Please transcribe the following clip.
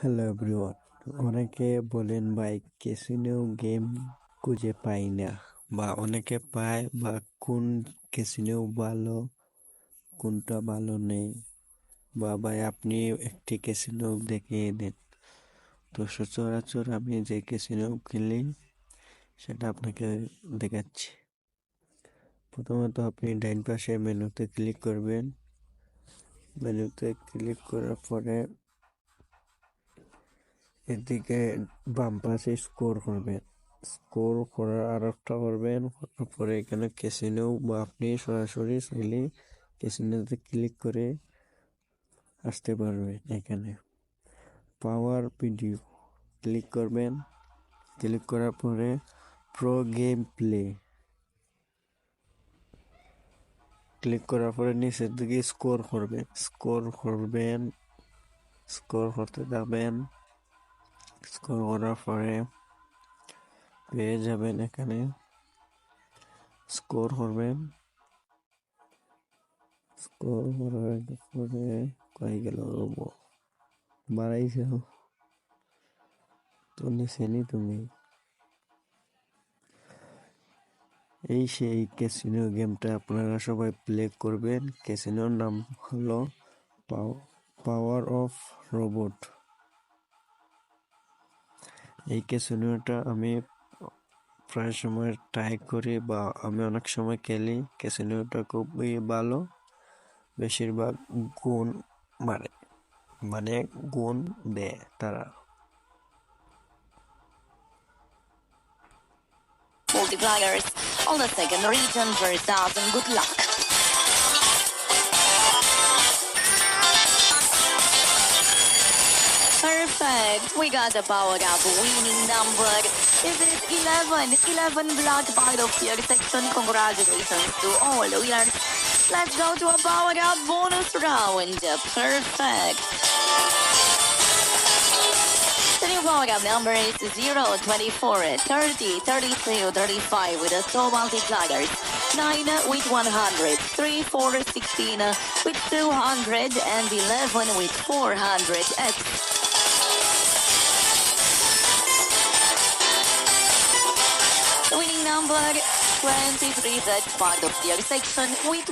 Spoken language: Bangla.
হ্যালো এভরিওয়ান, অনেকে বলেন ভাই ক্যাসিনো গেম খুঁজে পাই না, বা অনেকে পায়, বা কোন ক্যাসিনো ভালো কোনটা ভালো নেই, বা ভাই আপনি একটি ক্যাসিনো দেখিয়ে দেন। তো সচরাচর আমি যে ক্যাসিনো খেলি সেটা আপনাকে দেখাচ্ছি। প্রথমত আপনি ডাইন পাশে মেনুতে ক্লিক করবেন। মেনুতে ক্লিক করার পরে এদিকে বাম পাশে স্কোর করবেন। স্কোর করার আর একটা করবেন, করার পরে এখানে ক্যাসিনো, বা আপনি সরাসরি চাইলে ক্যাসিনোতে ক্লিক করে আসতে পারবেন। এখানে পাওয়ার ভিডিও ক্লিক করবেন। ক্লিক করার পরে প্রো গেম প্লে ক্লিক করার পরে নিচের দিকে স্কোর করতে যাবেন। স্কোর করার পরে পেয়ে যাবেন, এখানে স্কোর করবেন। স্কোর করার পরে কয়ে গেল বাড়াইছে তো নিছেনি তুমি। এই সেই ক্যাসিনো গেমটা আপনারা সবাই প্লে করবেন। ক্যাসিনোর নাম হলো পাওয়ার অফ রোবট। এই ক্যাসিনোটা আমি প্রায় সময় ট্রাই করি, বা আমি অনেক সময় খেলি। ক্যাসিনোটা খুবই ভালো, বেশিরভাগ গুণ মানে গুণ দেয় তারা। Multipliers on the second region per thousand. Good luck. Perfect. We got the power up winning number. This is 11. 11 blocked by the fear section. Congratulations to all winners. Let's go to a power up bonus round. Perfect. The new power up number is 0, 24, 30, 32, 35 with a slow multipliers. 9 with 100, 3, 4, 16 with 200, and 11 with 400x. The winning number 23, that's part of the section with